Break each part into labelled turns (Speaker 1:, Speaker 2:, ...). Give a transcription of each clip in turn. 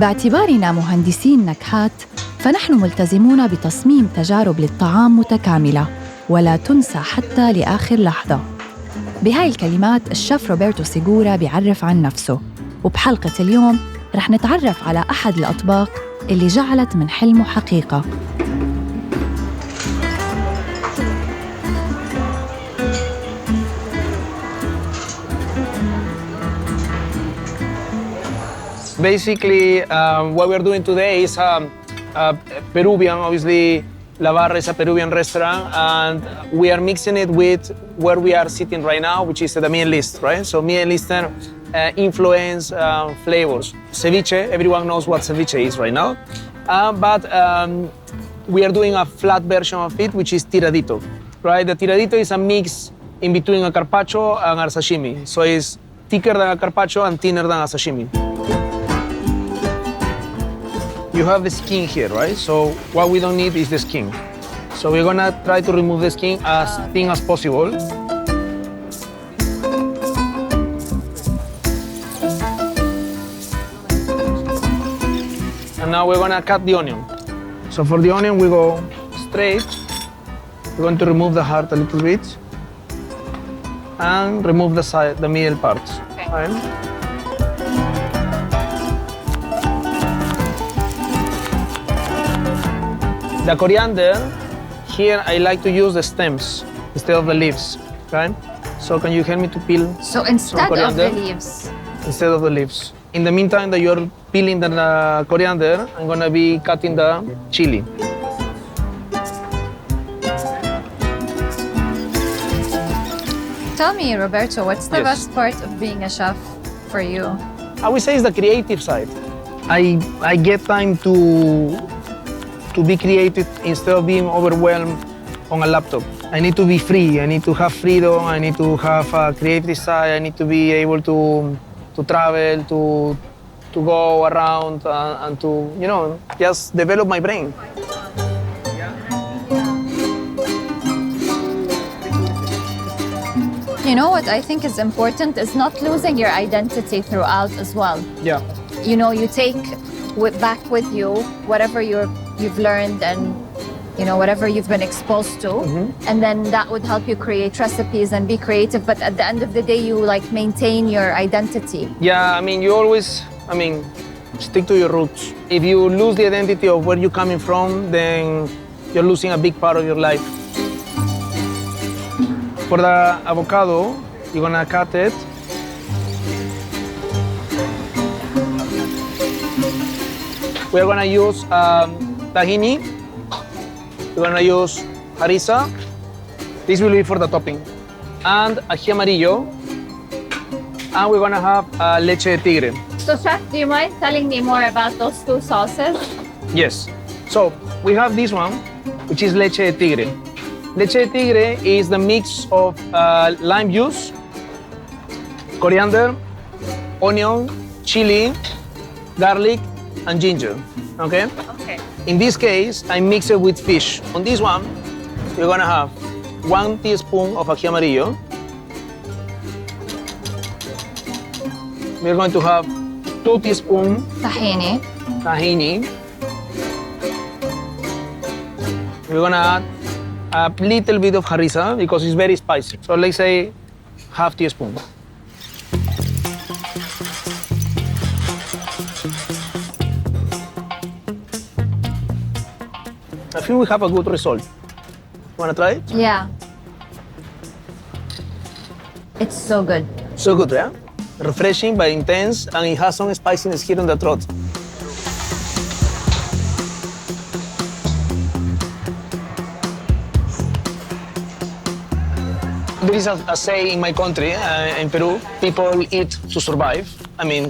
Speaker 1: باعتبارنا مهندسين نكهات، فنحن ملتزمون بتصميم تجارب للطعام متكاملة ولا تنسى حتى لآخر لحظة. بهاي الكلمات الشيف روبيرتو سيغورا بيعرف عن نفسه، وبحلقة اليوم رح نتعرف على أحد الأطباق اللي جعلت من حلمه حقيقة.
Speaker 2: Basically, what we're doing today is a Peruvian, obviously, La Barra is a Peruvian restaurant, and we are mixing it with where we are sitting right now, which is the Middle East, right? So Middle Eastern influence flavors. Ceviche, everyone knows what ceviche is right now, but we are doing a flat version of it, which is tiradito, right? The tiradito is a mix in between a carpaccio and a sashimi. So it's thicker than a carpaccio and thinner than a sashimi. You have the skin here, right? So what we don't need is the skin. So we're gonna try to remove the skin as thin as possible. And now we're gonna cut the onion. So for the onion, we go straight. We're going to remove the heart a little bit and remove the side, the middle parts. Okay. Right? The coriander, here I like to use the stems instead of the leaves, right? So can you help me to peel
Speaker 3: So instead of the leaves?
Speaker 2: Instead of the leaves. In the meantime that you're peeling the coriander, I'm gonna be cutting the chili.
Speaker 3: Tell me, Roberto, what's the
Speaker 2: Yes.
Speaker 3: best part of being a chef for you?
Speaker 2: I would say it's the creative side. I get time to be creative instead of being overwhelmed on a laptop. I need to be free. I need to have freedom. I need to have a creative side. I need to be able to travel, to go around and to, you know, just develop my brain.
Speaker 3: You know what I think is important is not losing your identity throughout as well.
Speaker 2: Yeah.
Speaker 3: You know, you take back with you whatever you've learned and, you know, whatever you've been exposed to.
Speaker 2: Mm-hmm.
Speaker 3: And then that would help you create recipes and be creative. But at the end of the day, you like maintain your identity.
Speaker 2: Yeah, I mean, you always, stick to your roots. If you lose the identity of where you're coming from, then you're losing a big part of your life. For the avocado, you're gonna cut it. We're gonna use tahini. We're gonna use harissa. This will be for the topping. And ají amarillo. And we're gonna have leche de tigre.
Speaker 3: So, Chef, do you mind telling me more about those two sauces?
Speaker 2: Yes. So we have this one, which is leche de tigre. Leche de tigre is the mix of lime juice, coriander, onion, chili, garlic, and ginger. Okay?
Speaker 3: Okay.
Speaker 2: In this case, I mix it with fish. On this one, you're gonna have 1 teaspoon of ají amarillo. We're going to have 2 teaspoons
Speaker 3: Tahini.
Speaker 2: tahini. We're gonna add a little bit of harissa because it's very spicy. So let's say half teaspoon. I think we have a good result. Wanna try it?
Speaker 3: Yeah. It's so good.
Speaker 2: So good, yeah? Refreshing but intense, and it has some spiciness here in the throat. There is a say in my country, in Peru, people eat to survive.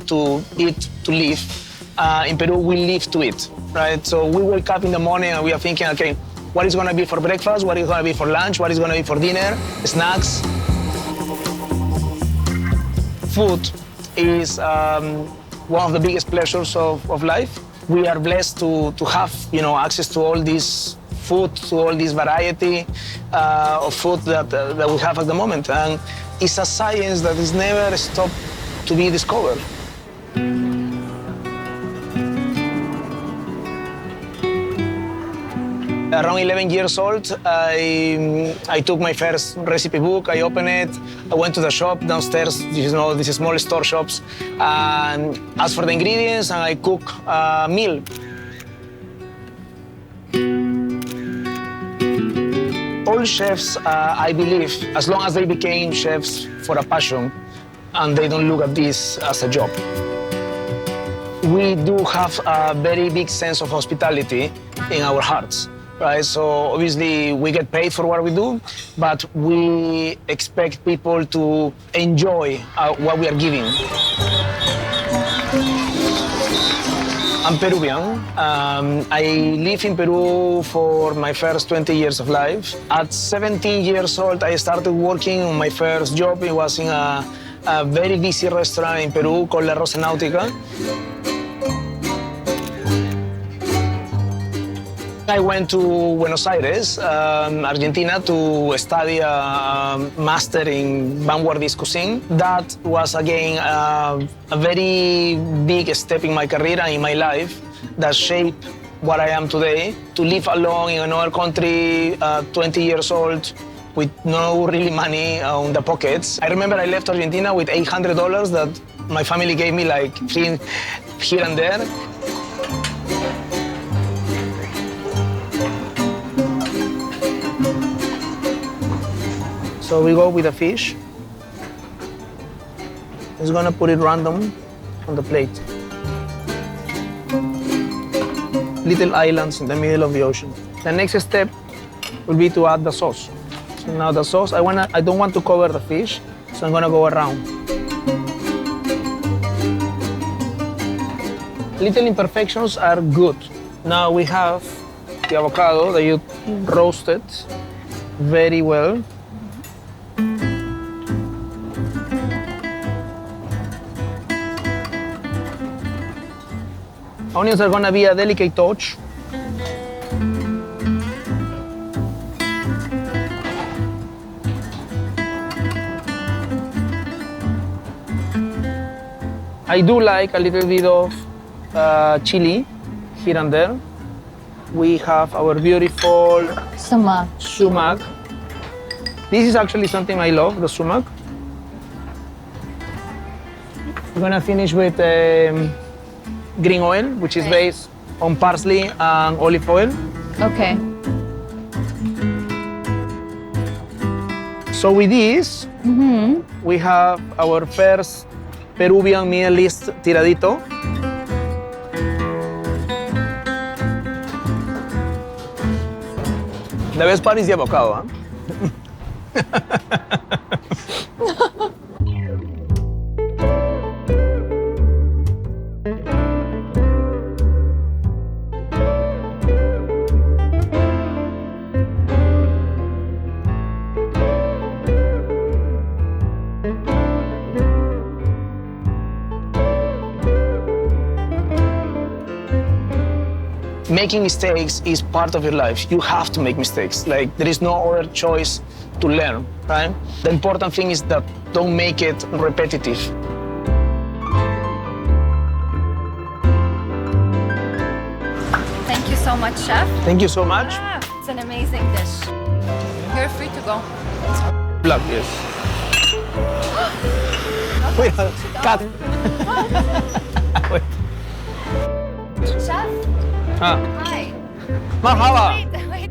Speaker 2: To eat to live. In Peru, we live to eat, right? So we wake up in the morning and we are thinking, okay, what is gonna be for breakfast? What is gonna be for lunch? What is gonna be for dinner? Snacks. Food is one of the biggest pleasures of life. We are blessed to have, access to all this food, to all this variety of food that we have at the moment. And it's a science that is never stopped to be discovered. Around 11 years old, I took my first recipe book, I opened it, I went to the shop downstairs, these small store shops, and asked for the ingredients, and I cook a meal. All chefs, I believe, as long as they became chefs for a passion, and they don't look at this as a job. We do have a very big sense of hospitality in our hearts. Right, so obviously we get paid for what we do, but we expect people to enjoy what we are giving. I'm Peruvian. I lived in Peru for my first 20 years of life. At 17 years old, I started working on my first job. It was in a very busy restaurant in Peru called La Rosa Náutica. I went to Buenos Aires, Argentina, to study a master in vanguardist cuisine. That was, again, a very big step in my career and in my life that shaped what I am today. To live alone in another country, 20 years old, with no really money on the pockets. I remember I left Argentina with $800 that my family gave me, like, here and there. So we go with the fish. Just gonna put it random on the plate. Little islands in the middle of the ocean. The next step will be to add the sauce. So now the sauce, I don't want to cover the fish, so I'm gonna go around. Little imperfections are good. Now we have the avocado that you roasted very well. Onions are gonna be a delicate touch. I do like a little bit of chili here and there. We have our beautiful sumac. This is actually something I love, the sumac. We're gonna finish with green oil, which is based on parsley and olive oil.
Speaker 3: Okay.
Speaker 2: So with this, we have our first Peruvian Middle East tiradito. The best part is the avocado, huh? Making mistakes is part of your life. You have to make mistakes. Like, there is no other choice to learn, right? The important thing is that don't make it repetitive.
Speaker 3: Thank you so much, Chef.
Speaker 2: Thank you so much.
Speaker 3: It's an amazing dish. You're free to go.
Speaker 2: Luck, yes. Wait, cut. Wait.
Speaker 3: Chef?
Speaker 2: Ah.
Speaker 3: Hi.
Speaker 2: Marhaba.
Speaker 3: Wait.